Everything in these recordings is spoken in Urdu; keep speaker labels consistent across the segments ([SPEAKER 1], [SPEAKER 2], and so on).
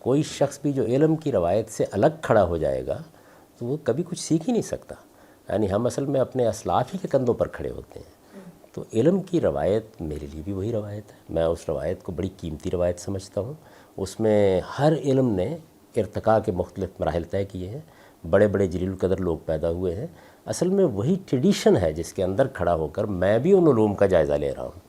[SPEAKER 1] کوئی شخص بھی جو علم کی روایت سے الگ کھڑا ہو جائے گا تو وہ کبھی کچھ سیکھ ہی نہیں سکتا. یعنی ہم اصل میں اپنے اسلاف ہی کے کندھوں پر کھڑے ہوتے ہیں. تو علم کی روایت میرے لیے بھی وہی روایت ہے. میں اس روایت کو بڑی قیمتی روایت سمجھتا ہوں. اس میں ہر علم نے ارتقاء کے مختلف مراحل طے کیے ہیں. بڑے بڑے جلیل القدر لوگ پیدا ہوئے ہیں. اصل میں وہی ٹریڈیشن ہے جس کے اندر کھڑا ہو کر میں بھی ان علوم کا جائزہ لے رہا ہوں.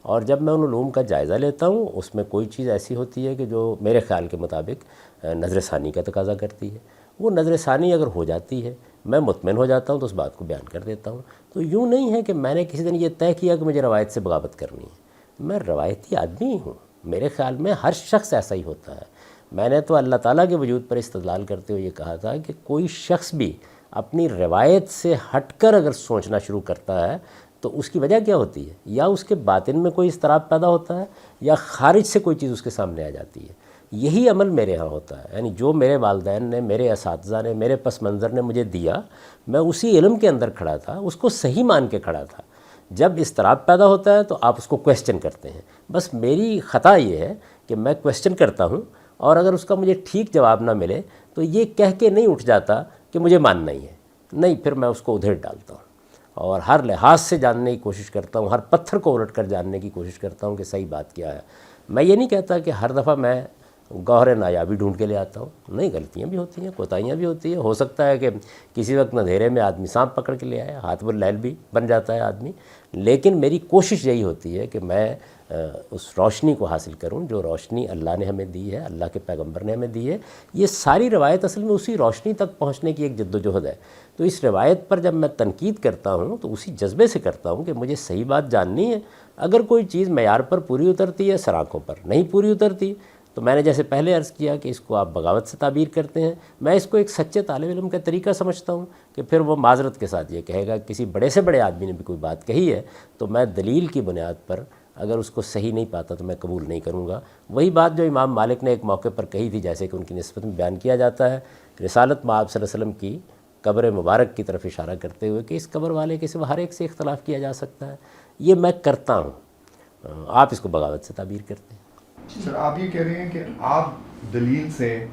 [SPEAKER 1] اور جب میں ان علوم کا جائزہ لیتا ہوں اس میں کوئی چیز ایسی ہوتی ہے کہ جو میرے خیال کے مطابق نظر ثانی کا تقاضا کرتی ہے. وہ نظر ثانی اگر ہو جاتی ہے میں مطمئن ہو جاتا ہوں تو اس بات کو بیان کر دیتا ہوں. تو یوں نہیں ہے کہ میں نے کسی دن یہ طے کیا کہ مجھے روایت سے بغاوت کرنی ہے. میں روایتی آدمی ہی ہوں. میرے خیال میں ہر شخص ایسا ہی ہوتا ہے. میں نے تو اللہ تعالیٰ کے وجود پر استدلال کرتے ہوئے یہ کہا تھا کہ کوئی شخص بھی اپنی روایت سے ہٹ کر اگر سوچنا شروع کرتا ہے تو اس کی وجہ کیا ہوتی ہے؟ یا اس کے باطن میں کوئی اضطراب پیدا ہوتا ہے یا خارج سے کوئی چیز اس کے سامنے آ جاتی ہے. یہی عمل میرے ہاں ہوتا ہے. یعنی جو میرے والدین نے، میرے اساتذہ نے، میرے پس منظر نے مجھے دیا، میں اسی علم کے اندر کھڑا تھا، اس کو صحیح مان کے کھڑا تھا. جب اضطراب پیدا ہوتا ہے تو آپ اس کو کویسچن کرتے ہیں. بس میری خطا یہ ہے کہ میں کویسچن کرتا ہوں اور اگر اس کا مجھے ٹھیک جواب نہ ملے تو یہ کہہ کے نہیں اٹھ جاتا کہ مجھے ماننا ہی ہے. نہیں، پھر میں اس کو ادھر ڈالتا ہوں اور ہر لحاظ سے جاننے کی کوشش کرتا ہوں، ہر پتھر کو الٹ کر جاننے کی کوشش کرتا ہوں کہ صحیح بات کیا ہے. میں یہ نہیں کہتا کہ ہر دفعہ میں گوہر نایابی ڈھونڈ کے لے آتا ہوں. نہیں، غلطیاں بھی ہوتی ہیں، کوتاہیاں بھی ہوتی ہیں. ہو سکتا ہے کہ کسی وقت اندھیرے میں آدمی سانپ پکڑ کے لے آئے، ہاتھ باللیل بھی بن جاتا ہے آدمی. لیکن میری کوشش یہی ہوتی ہے کہ میں اس روشنی کو حاصل کروں جو روشنی اللہ نے ہمیں دی ہے، اللہ کے پیغمبر نے ہمیں دی ہے. یہ ساری روایت اصل میں اسی روشنی تک پہنچنے کی ایک جد و جہد ہے. تو اس روایت پر جب میں تنقید کرتا ہوں تو اسی جذبے سے کرتا ہوں کہ مجھے صحیح بات جاننی ہے. اگر کوئی چیز معیار پر پوری اترتی ہے، سراکوں پر نہیں پوری اترتی، تو میں نے جیسے پہلے عرض کیا کہ اس کو آپ بغاوت سے تعبیر کرتے ہیں. میں اس کو ایک سچے طالب علم کا طریقہ سمجھتا ہوں کہ پھر وہ معذرت کے ساتھ یہ کہے گا کسی بڑے سے بڑے آدمی نے بھی کوئی بات کہی ہے تو میں دلیل کی بنیاد پر اگر اس کو صحیح نہیں پاتا تو میں قبول نہیں کروں گا. وہی بات جو امام مالک نے ایک موقع پر کہی تھی، جیسے کہ ان کی نسبت میں بیان کیا جاتا ہے رسالت مآب صلی اللہ علیہ وسلم کی قبر مبارک کی طرف اشارہ کرتے ہوئے کہ اس قبر والے کے سوا ہر ایک سے اختلاف کیا جا سکتا ہے. یہ میں کرتا ہوں، آپ اس کو بغاوت سے تعبیر کرتے ہیں.
[SPEAKER 2] سر، آپ یہ کہہ رہے ہیں کہ آپ دلیل سے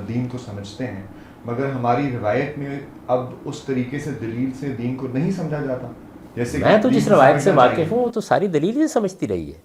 [SPEAKER 2] دین کو سمجھتے ہیں، مگر ہماری روایت میں اب اس طریقے سے دلیل سے دین کو نہیں سمجھا جاتا. جیسے
[SPEAKER 1] میں تو جس روایت سے واقف ہوں وہ تو ساری دلیل ہی سمجھتی رہی ہے.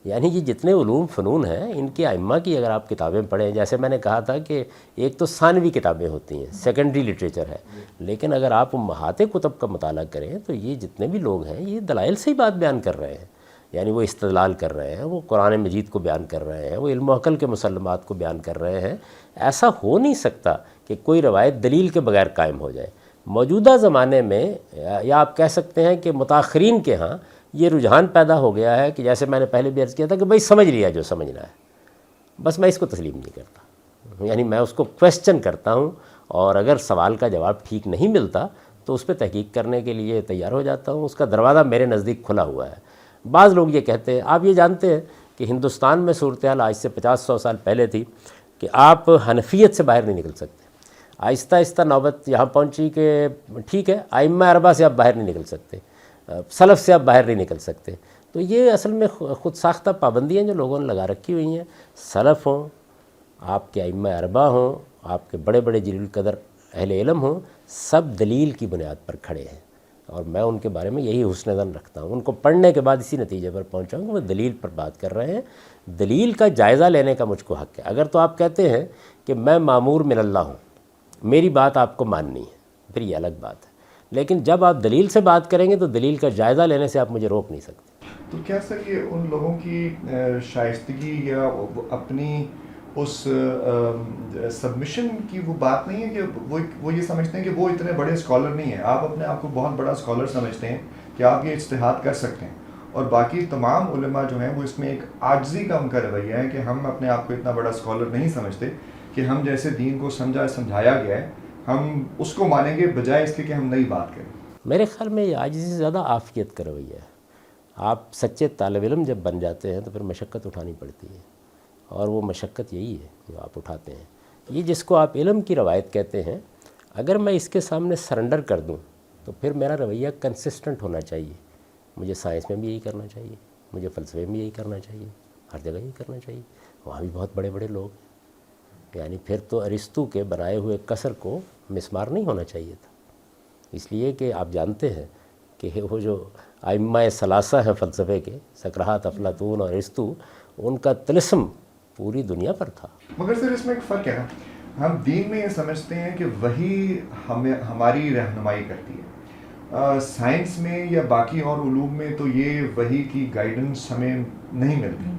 [SPEAKER 1] یعنی یہ جتنے علوم فنون ہیں ان کے ائمہ کی اگر آپ کتابیں پڑھیں، جیسے میں نے کہا تھا کہ ایک تو ثانوی کتابیں ہوتی ہیں، سیکنڈری لٹریچر ہے، لیکن اگر آپ امہات کتب کا مطالعہ کریں تو یہ جتنے بھی لوگ ہیں یہ دلائل سے ہی بات بیان کر رہے ہیں. یعنی وہ استدلال کر رہے ہیں، وہ قرآن مجید کو بیان کر رہے ہیں، وہ علم و عقل کے مسلمات کو بیان کر رہے ہیں. ایسا ہو نہیں سکتا کہ کوئی روایت دلیل کے بغیر قائم ہو جائے. موجودہ زمانے میں یا آپ کہہ سکتے ہیں کہ متاخرین کے ہاں یہ رجحان پیدا ہو گیا ہے کہ جیسے میں نے پہلے بھی عرض کیا تھا کہ بھئی سمجھ لیا جو سمجھنا ہے. بس میں اس کو تسلیم نہیں کرتا. یعنی میں اس کو کویسچن کرتا ہوں اور اگر سوال کا جواب ٹھیک نہیں ملتا تو اس پہ تحقیق کرنے کے لیے تیار ہو جاتا ہوں. اس کا دروازہ میرے نزدیک کھلا ہوا ہے. بعض لوگ یہ کہتے ہیں، آپ یہ جانتے ہیں کہ ہندوستان میں صورتحال آج سے 50-100 سال پہلے تھی کہ آپ حنفیت سے باہر نہیں نکل سکتے. آہستہ آہستہ نوبت یہاں پہنچی کہ ٹھیک ہے ائمہ اربعہ سے آپ باہر نہیں نکل سکتے، سلف سے آپ باہر نہیں نکل سکتے. تو یہ اصل میں خود ساختہ پابندیاں جو لوگوں نے لگا رکھی ہوئی ہیں. سلف ہوں، آپ کے ائمہ اربعہ ہوں، آپ کے بڑے بڑے جلیل القدر اہل علم ہوں، سب دلیل کی بنیاد پر کھڑے ہیں اور میں ان کے بارے میں یہی حسن ظن رکھتا ہوں. ان کو پڑھنے کے بعد اسی نتیجے پر پہنچا ہوں کہ وہ دلیل پر بات کر رہے ہیں. دلیل کا جائزہ لینے کا مجھ کو حق ہے. اگر تو آپ کہتے ہیں کہ میں مامور من اللہ ہوں، میری بات آپ کو ماننی ہے، پھر یہ الگ بات ہے. لیکن جب آپ دلیل سے بات کریں گے تو دلیل کا جائزہ لینے سے آپ مجھے روک نہیں سکتے.
[SPEAKER 2] تو کیا سر یہ ان لوگوں کی شائستگی یا اپنی اس سبمیشن کی وہ بات نہیں ہے کہ وہ یہ سمجھتے ہیں کہ وہ اتنے بڑے اسکالر نہیں ہیں؟ آپ اپنے آپ کو بہت بڑا اسکالر سمجھتے ہیں کہ آپ یہ اجتہاد کر سکتے ہیں، اور باقی تمام علماء جو ہیں وہ اس میں ایک عاجزی کا ان کا رویہ ہے کہ ہم اپنے آپ کو اتنا بڑا اسکالر نہیں سمجھتے کہ ہم جیسے دین کو سمجھایا گیا ہے ہم اس کو مانیں گے بجائے اس کے کہ ہم نئی بات کریں.
[SPEAKER 1] میرے خیال میں یہ عاجزی سے زیادہ عافیت کا رویہ ہے. آپ سچے طالب علم جب بن جاتے ہیں تو پھر مشقت اٹھانی پڑتی ہے، اور وہ مشقت یہی ہے جو آپ اٹھاتے ہیں. یہ جس کو آپ علم کی روایت کہتے ہیں، اگر میں اس کے سامنے سرنڈر کر دوں تو پھر میرا رویہ کنسسٹنٹ ہونا چاہیے. مجھے سائنس میں بھی یہی کرنا چاہیے، مجھے فلسفے میں بھی یہی کرنا چاہیے، ہر جگہ یہی کرنا چاہیے. وہاں بھی بہت بڑے بڑے لوگ ہیں. یعنی پھر تو ارسطو کے بنائے ہوئے کسر کو مسمار نہیں ہونا چاہیے تھا، اس لیے کہ آپ جانتے ہیں کہ وہ جو ائمہ ثلاثہ ہیں فلسفے کے، سقراط، افلاطون اور ارسطو، ان کا طلسم پوری دنیا پر تھا۔
[SPEAKER 2] مگر سر اس میں ایک فرق ہے نا، ہم دین میں یہ سمجھتے ہیں کہ وہی ہماری رہنمائی کرتی ہے، سائنس میں یا باقی اور علوم میں تو یہ وہی کی گائیڈنس ہمیں نہیں ملتی،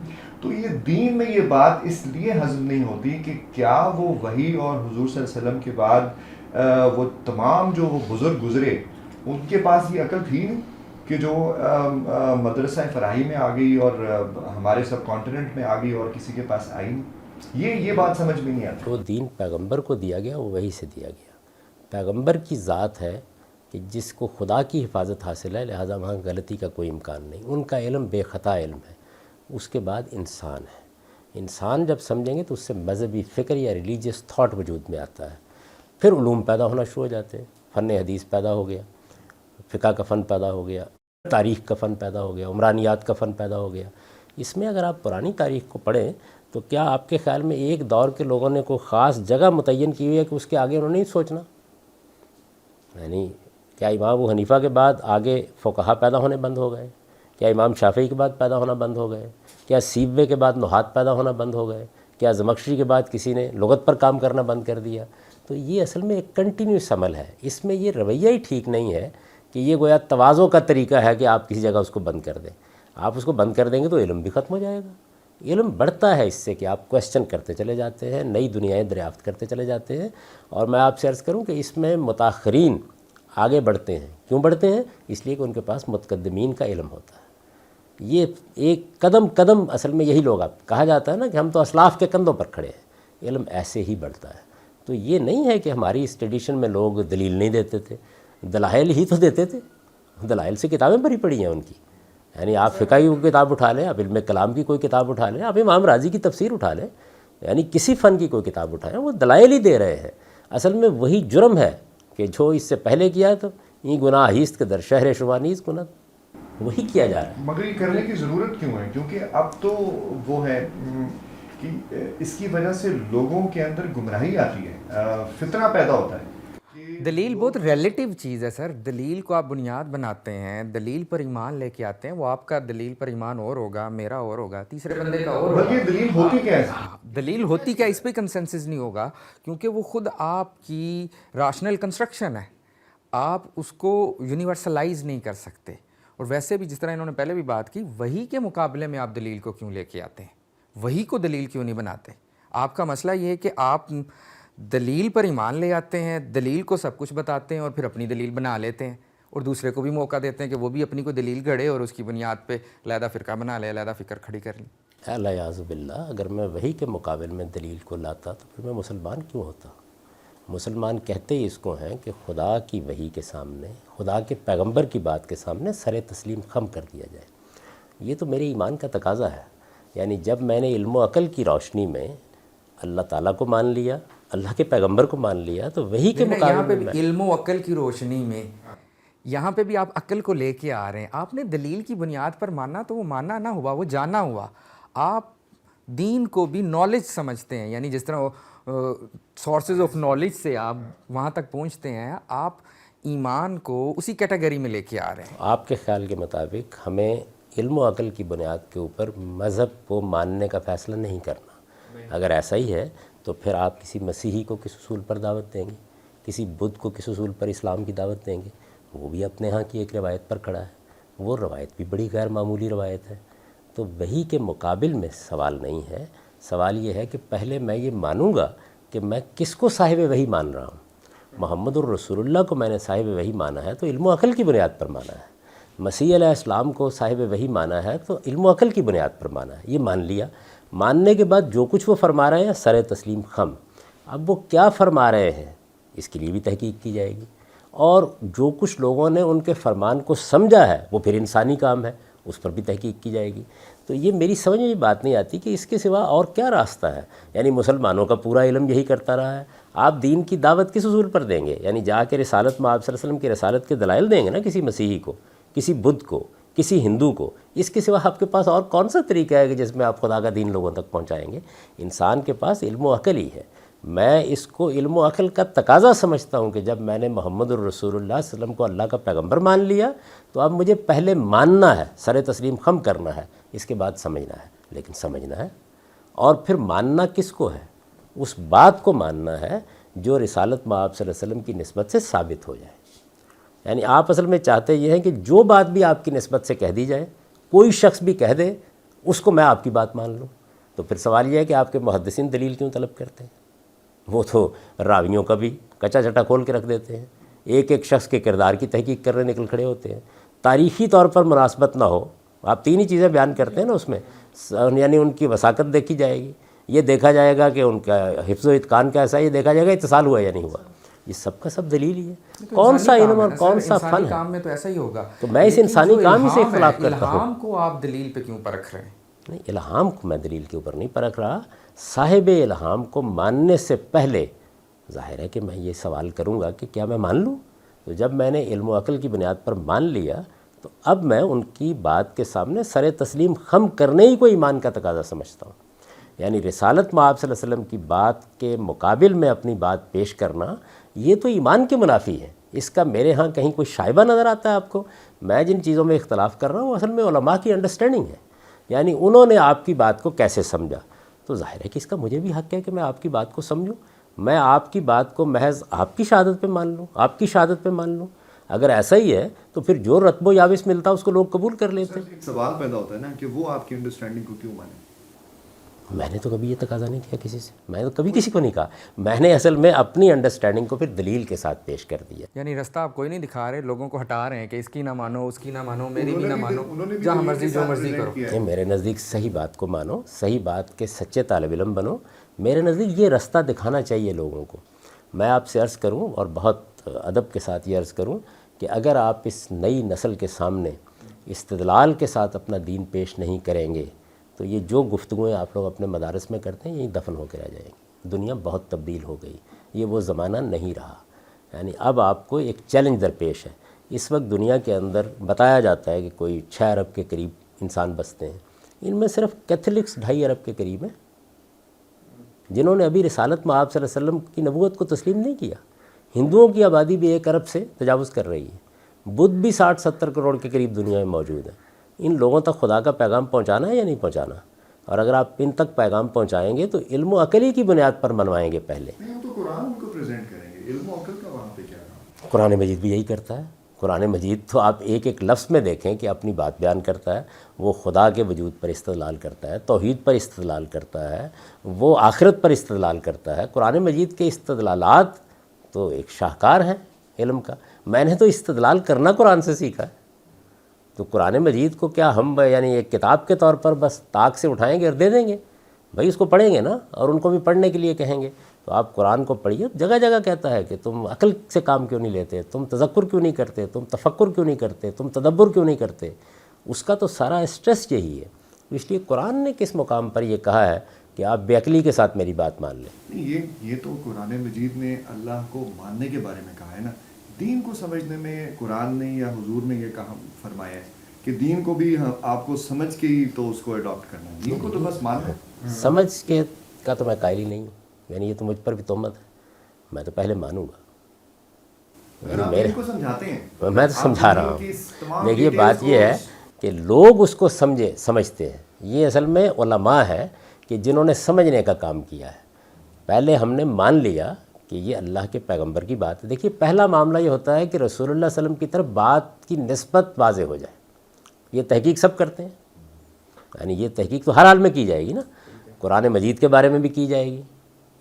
[SPEAKER 2] تو یہ دین میں یہ بات اس لیے ہضم نہیں ہوتی کہ کیا وہ وحی اور حضور صلی اللہ علیہ وسلم کے بعد وہ تمام جو وہ بزرگ گزرے ان کے پاس یہ عقل تھی نہیں کہ جو مدرسہ فراہی میں آ گئی اور ہمارے سب کانٹیننٹ میں آ گئی اور کسی کے پاس آئی نہیں، یہ بات سمجھ میں نہیں آتی۔
[SPEAKER 1] وہ دین پیغمبر کو دیا گیا، وہ وہی سے دیا گیا، پیغمبر کی ذات ہے کہ جس کو خدا کی حفاظت حاصل ہے، لہٰذا وہاں غلطی کا کوئی امکان نہیں، ان کا علم بے خطا علم ہے۔ اس کے بعد انسان ہے، انسان جب سمجھیں گے تو اس سے مذہبی فکر یا ریلیجیس تھاٹ وجود میں آتا ہے، پھر علوم پیدا ہونا شروع ہو جاتے ہیں، فن حدیث پیدا ہو گیا، فقہ کا فن پیدا ہو گیا، تاریخ کا فن پیدا ہو گیا، عمرانیات کا فن پیدا ہو گیا۔ اس میں اگر آپ پرانی تاریخ کو پڑھیں تو کیا آپ کے خیال میں ایک دور کے لوگوں نے کوئی خاص جگہ متعین کی ہوئی ہے کہ اس کے آگے انہوں نے نہیں سوچنا؟ یعنی کیا امام ابو حنیفہ کے بعد آگے فقہا پیدا ہونے بند ہو گئے؟ کیا امام شافعی کے بعد پیدا ہونا بند ہو گئے؟ کیا سیبوے کے بعد نحات پیدا ہونا بند ہو گئے؟ کیا زمخشری کے بعد کسی نے لغت پر کام کرنا بند کر دیا؟ تو یہ اصل میں ایک کنٹینیوس عمل ہے، اس میں یہ رویہ ہی ٹھیک نہیں ہے کہ یہ گویا تواضع کا طریقہ ہے کہ آپ کسی جگہ اس کو بند کر دیں۔ آپ اس کو بند کر دیں گے تو علم بھی ختم ہو جائے گا۔ علم بڑھتا ہے اس سے کہ آپ کویسچن کرتے چلے جاتے ہیں، نئی دنیایں دریافت کرتے چلے جاتے ہیں، اور میں آپ سے عرض کروں کہ اس میں متاخرین آگے بڑھتے ہیں۔ کیوں بڑھتے ہیں؟ اس لیے کہ ان کے پاس متقدمین کا علم ہوتا ہے۔ یہ ایک قدم قدم اصل میں یہی لوگ، آپ کہا جاتا ہے نا کہ ہم تو اسلاف کے کندھوں پر کھڑے ہیں، علم ایسے ہی بڑھتا ہے۔ تو یہ نہیں ہے کہ ہماری اس ٹریڈیشن میں لوگ دلیل نہیں دیتے تھے، دلائل ہی تو دیتے تھے، دلائل سے کتابیں بھری پڑی ہیں ان کی۔ یعنی آپ فقہ کی کوئی کتاب اٹھا لیں، آپ علم کلام کی کوئی کتاب اٹھا لیں، آپ امام راضی کی تفسیر اٹھا لیں، یعنی کسی فن کی کوئی کتاب اٹھائیں، وہ دلائل ہی دے رہے ہیں۔ اصل میں وہی جرم ہے کہ جو اس سے پہلے کیا ہے، تو یہ گناہ ہیست کے در شہر شوانیز گناہ، وہی کیا جا رہا ہے۔
[SPEAKER 2] مگر یہ کرنے کی ضرورت کیوں ہے؟ کیونکہ اب تو وہ ہے کہ اس کی وجہ سے لوگوں کے اندر گمراہی آتی ہے، فتنہ پیدا ہوتا ہے۔
[SPEAKER 3] دلیل بہت ریلیٹیو چیز ہے سر، دلیل کو آپ بنیاد بناتے ہیں، دلیل پر ایمان لے کے آتے ہیں، وہ آپ کا دلیل پر ایمان اور ہوگا، میرا اور ہوگا، تیسرے بندے کا اور ہوگا۔
[SPEAKER 2] بلکہ دلیل ہوتی کیا ہے؟
[SPEAKER 3] دلیل ہوتی کیا، اس پہ کنسنسس نہیں ہوگا، کیونکہ وہ خود آپ کی راشنل کنسٹرکشن ہے، آپ اس کو یونیورسلائز نہیں کر سکتے۔ اور ویسے بھی جس طرح انہوں نے پہلے بھی بات کی، وہی کے مقابلے میں آپ دلیل کو کیوں لے کے آتے ہیں؟ وہی کو دلیل کیوں نہیں بناتے؟ آپ کا مسئلہ یہ ہے کہ آپ دلیل پر ایمان لے آتے ہیں، دلیل کو سب کچھ بتاتے ہیں اور پھر اپنی دلیل بنا لیتے ہیں، اور دوسرے کو بھی موقع دیتے ہیں کہ وہ بھی اپنی کوئی دلیل گھڑے اور اس کی بنیاد پہ علیحدہ فرقہ بنا لے، علیحدہ فکر کھڑی کر لیں۔
[SPEAKER 1] الیاذ باللہ، اگر میں وہی کے مقابل میں دلیل کو لاتا تو پھر میں مسلمان کیوں ہوتا؟ مسلمان کہتے ہی اس کو ہیں کہ خدا کی وحی کے سامنے، خدا کے پیغمبر کی بات کے سامنے سر تسلیم خم کر دیا جائے۔ یہ تو میرے ایمان کا تقاضا ہے۔ یعنی جب میں نے علم و عقل کی روشنی میں اللہ تعالیٰ کو مان لیا، اللہ کے پیغمبر کو مان لیا، تو وہی کے
[SPEAKER 3] یہاں
[SPEAKER 1] مقابل
[SPEAKER 3] پہ
[SPEAKER 1] میں
[SPEAKER 3] بھی علم و عقل کی روشنی میں، یہاں پہ بھی آپ عقل کو لے کے آ رہے ہیں۔ آپ نے دلیل کی بنیاد پر ماننا تو وہ ماننا نہ ہوا، وہ جاننا ہوا۔ آپ دین کو بھی نالج سمجھتے ہیں، یعنی جس طرح سورسز آف نالج سے آپ وہاں تک پہنچتے ہیں، آپ ایمان کو اسی کیٹیگری میں لے کے آ رہے ہیں۔
[SPEAKER 1] آپ کے خیال کے مطابق ہمیں علم و عقل کی بنیاد کے اوپر مذہب کو ماننے کا فیصلہ نہیں کرنا۔ اگر ایسا ہی ہے تو پھر آپ کسی مسیحی کو کس اصول پر دعوت دیں گے، کسی بدھ کو کس اصول پر اسلام کی دعوت دیں گے؟ وہ بھی اپنے ہاں کی ایک روایت پر کھڑا ہے، وہ روایت بھی بڑی غیر معمولی روایت ہے۔ تو وہی کے مقابل میں سوال نہیں ہے، سوال یہ ہے کہ پہلے میں یہ مانوں گا کہ میں کس کو صاحب وحی مان رہا ہوں۔ محمد الرسول اللہ کو میں نے صاحب وحی مانا ہے تو علم و عقل کی بنیاد پر مانا ہے، مسیح علیہ السلام کو صاحب وحی مانا ہے تو علم و عقل کی بنیاد پر مانا ہے۔ یہ مان لیا، ماننے کے بعد جو کچھ وہ فرما رہے ہیں سر تسلیم خم۔ اب وہ کیا فرما رہے ہیں اس کے لیے بھی تحقیق کی جائے گی، اور جو کچھ لوگوں نے ان کے فرمان کو سمجھا ہے وہ پھر انسانی کام ہے، اس پر بھی تحقیق کی جائے گی۔ تو یہ میری سمجھ میں یہ بات نہیں آتی کہ اس کے سوا اور کیا راستہ ہے۔ یعنی مسلمانوں کا پورا علم یہی کرتا رہا ہے، آپ دین کی دعوت کس اصول پر دیں گے؟ یعنی جا کے رسالت میں آپ صلی اللہ علیہ وسلم کی رسالت کے دلائل دیں گے نا کسی مسیحی کو، کسی بدھ کو، کسی ہندو کو؟ اس کے سوا آپ کے پاس اور کون سا طریقہ ہے کہ جس میں آپ خدا کا دین لوگوں تک پہنچائیں گے؟ انسان کے پاس علم و عقل ہی ہے۔ میں اس کو علم و عقل کا تقاضا سمجھتا ہوں کہ جب میں نے محمد الرسول اللہ صلی اللہ علیہ وسلم کو اللہ کا پیغمبر مان لیا تو اب مجھے پہلے ماننا ہے، سر تسلیم خم کرنا ہے، اس کے بعد سمجھنا ہے، لیکن سمجھنا ہے اور پھر ماننا کس کو ہے؟ اس بات کو ماننا ہے جو رسالت مآب صلی اللہ علیہ وسلم کی نسبت سے ثابت ہو جائے. یعنی آپ اصل میں چاہتے یہ ہیں کہ جو بات بھی آپ کی نسبت سے کہہ دی جائے، کوئی شخص بھی کہہ دے اس کو میں آپ کی بات مان لوں. تو پھر سوال یہ ہے کہ آپ کے محدثین دلیل کیوں طلب کرتے ہیں؟ وہ تو راویوں کا بھی کچا چٹا کھول کے رکھ دیتے ہیں، ایک ایک شخص کے کردار کی تحقیق کرنے نکل کھڑے ہوتے ہیں. تاریخی طور پر مناسبت نہ ہو، آپ تین ہی چیزیں بیان کرتے ہیں نا اس میں، یعنی ان کی وثاقت دیکھی جائے گی، یہ دیکھا جائے گا کہ ان کا حفظ و اتقان کیسا ہے، یہ دیکھا جائے گا اتصال ہوا یا نہیں ہوا. یہ سب کا سب دلیل ہی ہے. کون سا علم اور کون سا فن ہے؟
[SPEAKER 3] کام میں تو ایسا ہی ہوگا.
[SPEAKER 1] تو میں اس انسانی کام ہی سے اختلاف کرتا ہوں.
[SPEAKER 3] الہام کو آپ دلیل پہ کیوں پرکھ رہے ہیں؟
[SPEAKER 1] نہیں، الہام کو میں دلیل کے اوپر نہیں پرکھ رہا. صاحب الہام کو ماننے سے پہلے ظاہر ہے کہ میں یہ سوال کروں گا کہ کیا میں مان لوں؟ تو جب میں نے علم و عقل کی بنیاد پر مان لیا تو اب میں ان کی بات کے سامنے سر تسلیم خم کرنے ہی کو ایمان کا تقاضا سمجھتا ہوں. یعنی رسالت مآب صلی اللہ علیہ وسلم کی بات کے مقابل میں اپنی بات پیش کرنا یہ تو ایمان کے منافی ہے. اس کا میرے ہاں کہیں کوئی شائبہ نظر آتا ہے آپ کو؟ میں جن چیزوں میں اختلاف کر رہا ہوں اصل میں علماء کی انڈرسٹینڈنگ ہے، یعنی انہوں نے آپ کی بات کو کیسے سمجھا. تو ظاہر ہے کہ اس کا مجھے بھی حق ہے کہ میں آپ کی بات کو سمجھوں. میں آپ کی بات کو محض آپ کی شہادت پہ مان لوں، آپ کی شہادت پہ مان لوں. اگر ایسا ہی ہے تو پھر جو رتب و یابس ملتا اس کو لوگ قبول کر لیتے.
[SPEAKER 2] ایک سوال پیدا ہوتا ہے نا کہ وہ آپ کی انڈرسٹینڈنگ کو کیوں مانے؟
[SPEAKER 1] میں نے تو کبھی یہ تقاضا نہیں کیا کسی سے، میں نے تو کبھی کسی کو نہیں کہا. میں نے اصل میں اپنی انڈرسٹینڈنگ کو پھر دلیل کے ساتھ پیش کر دیا.
[SPEAKER 3] یعنی رستہ آپ کوئی نہیں دکھا رہے، لوگوں کو ہٹا رہے ہیں کہ اس کی نہ مانو، اس کی نہ مانو، میری بھی نہ مانو، جہاں مرضی جو مرضی کرو.
[SPEAKER 1] کہ میرے نزدیک صحیح بات کو مانو، صحیح بات کے سچے طالب علم بنو. میرے نزدیک یہ رستہ دکھانا چاہیے لوگوں کو. میں آپ سے عرض کروں اور بہت ادب کے ساتھ یہ عرض کروں کہ اگر آپ اس نئی نسل کے سامنے استدلال کے ساتھ اپنا دین پیش نہیں کریں گے تو یہ جو گفتگویں آپ لوگ اپنے مدارس میں کرتے ہیں یہی دفن ہو کے رہ جائیں گی. دنیا بہت تبدیل ہو گئی، یہ وہ زمانہ نہیں رہا. یعنی اب آپ کو ایک چیلنج درپیش ہے. اس وقت دنیا کے اندر بتایا جاتا ہے کہ کوئی 6 ارب کے قریب انسان بستے ہیں، ان میں صرف کیتھولکس 2.5 ارب کے قریب ہیں جنہوں نے ابھی رسالت مآب صلی اللہ علیہ وسلم کی نبوت کو تسلیم نہیں کیا. ہندوؤں کی آبادی بھی 1 ارب سے تجاوز کر رہی ہے. بدھ بھی 60-70 کروڑ کے قریب دنیا میں موجود ہیں. ان لوگوں تک خدا کا پیغام پہنچانا ہے یا نہیں پہنچانا؟ اور اگر آپ ان تک پیغام پہنچائیں گے تو علم و عقل ہی کی بنیاد پر منوائیں گے پہلے.
[SPEAKER 2] نہیں، تو قرآن ان کو پریزنٹ کریں گے، علم و عقل کا وہاں پہ کیا ہے؟
[SPEAKER 1] قرآن مجید بھی یہی کرتا ہے. قرآن مجید تو آپ ایک ایک لفظ میں دیکھیں کہ اپنی بات بیان کرتا ہے. وہ خدا کے وجود پر استدلال کرتا ہے، توحید پر استدلال کرتا ہے، وہ آخرت پر استدلال کرتا ہے. قرآن مجید کے استدلالات تو ایک شاہکار ہیں علم کا. میں نے تو استدلال کرنا قرآن سے سیکھا ہے. تو قرآن مجید کو کیا ہم یعنی ایک کتاب کے طور پر بس طاق سے اٹھائیں گے اور دے دیں گے؟ بھائی اس کو پڑھیں گے نا، اور ان کو بھی پڑھنے کے لیے کہیں گے. تو آپ قرآن کو پڑھیے. جگہ جگہ کہتا ہے کہ تم عقل سے کام کیوں نہیں لیتے، تم تذکر کیوں نہیں کرتے، تم تفکر کیوں نہیں کرتے، تم تدبر کیوں نہیں کرتے. اس کا تو سارا اسٹریس یہی ہے. اس لیے قرآن نے کس مقام پر یہ کہا ہے کہ آپ بے عقلی کے ساتھ میری بات مان لیں.
[SPEAKER 2] نہیں، یہ تو قرآن مجید نے اللہ کو ماننے کے بارے میں کہا ہے نا. دین کو سمجھنے میں قرآن نے یا حضور نے یہ کہا فرمایا ہے کہ دین کو بھی آپ کو سمجھ کے ہی تو اس کو اڈاپٹ کرنا ہے. دین کو تو بس ماننا ہے.
[SPEAKER 1] سمجھ کے کا تو میں قائل ہی نہیں ہوں. یعنی یہ تو مجھ پر بھی تہمت ہے. میں تو پہلے مانوں گا.
[SPEAKER 2] آپ دین کو سمجھاتے ہیں،
[SPEAKER 1] میں تو سمجھا رہا
[SPEAKER 2] آپ دین کی تمام
[SPEAKER 1] ہوں. دیکھیے
[SPEAKER 2] ڈیٹیلز
[SPEAKER 1] بات یہ ہے کہ لوگ اس کو سمجھتے ہیں. یہ اصل میں علماء ہے کہ جنہوں نے سمجھنے کا کام کیا ہے. پہلے ہم نے مان لیا کہ یہ اللہ کے پیغمبر کی بات ہے. دیکھیے پہلا معاملہ یہ ہوتا ہے کہ رسول اللہ صلی اللہ علیہ وسلم کی طرف بات کی نسبت واضح ہو جائے. یہ تحقیق سب کرتے ہیں، یعنی یہ تحقیق تو ہر حال میں کی جائے گی نا. قرآن مجید کے بارے میں بھی کی جائے گی.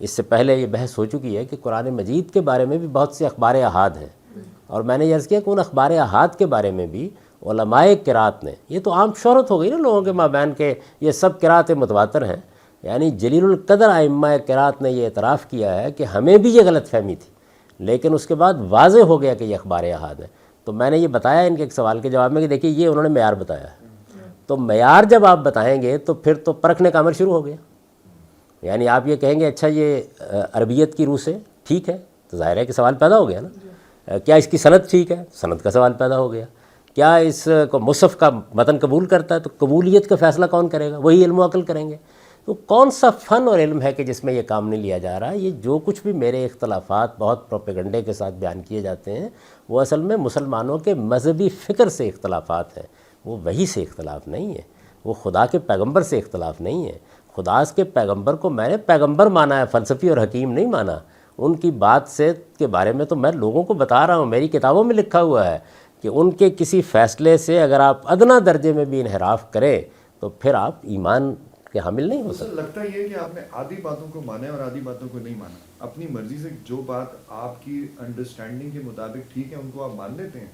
[SPEAKER 1] اس سے پہلے یہ بحث ہو چکی ہے کہ قرآن مجید کے بارے میں بھی بہت سے اخبار احاد ہیں، اور میں نے یہ عرض کیا کہ ان اخبار احاد کے بارے میں بھی علماء قرات نے، یہ تو عام شہرت ہو گئی نا لوگوں کے مابین کے یہ سب قرات متواتر ہیں. یعنی جلیل القدر ائمہ قرات نے یہ اعتراف کیا ہے کہ ہمیں بھی یہ غلط فہمی تھی، لیکن اس کے بعد واضح ہو گیا کہ یہ اخبار احاد ہے. تو میں نے یہ بتایا ان کے ایک سوال کے جواب میں کہ دیکھیے یہ انہوں نے معیار بتایا ہے. تو معیار جب آپ بتائیں گے تو پھر تو پرکھنے کا عمل شروع ہو گیا. یعنی آپ یہ کہیں گے اچھا یہ عربیت کی روح سے ٹھیک ہے، تو ظاہر ہے کہ سوال پیدا ہو گیا نا. کیا اس کی سند ٹھیک ہے؟ سند کا سوال پیدا ہو گیا. کیا اس کو مصحف کا متن قبول کرتا ہے؟ تو قبولیت کا فیصلہ کون کرے گا؟ وہی علم و عقل کریں گے. تو کون سا فن اور علم ہے کہ جس میں یہ کام نہیں لیا جا رہا؟ یہ جو کچھ بھی میرے اختلافات بہت پروپیگنڈے کے ساتھ بیان کیے جاتے ہیں وہ اصل میں مسلمانوں کے مذہبی فکر سے اختلافات ہیں، وہ وحی سے اختلاف نہیں ہے، وہ خدا کے پیغمبر سے اختلاف نہیں ہے۔ خدا کے پیغمبر کو میں نے پیغمبر مانا ہے، فلسفی اور حکیم نہیں مانا۔ ان کی بات سے کے بارے میں تو میں لوگوں کو بتا رہا ہوں، میری کتابوں میں لکھا ہوا ہے کہ ان کے کسی فیصلے سے اگر آپ ادنا درجے میں بھی انحراف کریں تو پھر آپ ایمان کے حامل نہیں ہو سکتے۔
[SPEAKER 2] سر لگتا یہ ہے کہ آپ نے آدھی باتوں کو مانا ہے اور آدھی باتوں کو نہیں مانا، اپنی مرضی سے جو بات آپ کی انڈرسٹینڈنگ کے مطابق ٹھیک ہے ان کو آپ مان لیتے ہیں،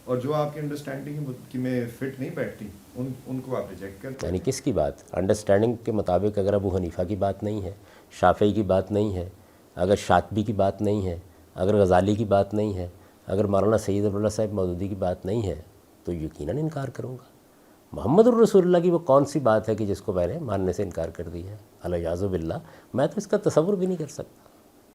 [SPEAKER 2] اور جو آپ کی انڈرسٹینڈنگ میں فٹ نہیں بیٹھتی ان کو آپ ریجیکٹ کرتے ہیں۔
[SPEAKER 1] یعنی کس کی بات؟ انڈرسٹینڈنگ کے مطابق اگر ابو حنیفہ کی بات نہیں ہے، شافعی کی بات نہیں ہے، اگر شاطبی کی بات نہیں ہے، اگر غزالی کی بات نہیں ہے، اگر مولانا سید ابواللہ صاحب مودودی کی بات نہیں ہے تو یقیناً انکار کروں گا۔ محمد الرسول اللہ کی وہ کون سی بات ہے کہ جس کو میں نے ماننے سے انکار کر دی ہے؟ الیاذ باللہ، میں تو اس کا تصور بھی نہیں کر سکتا۔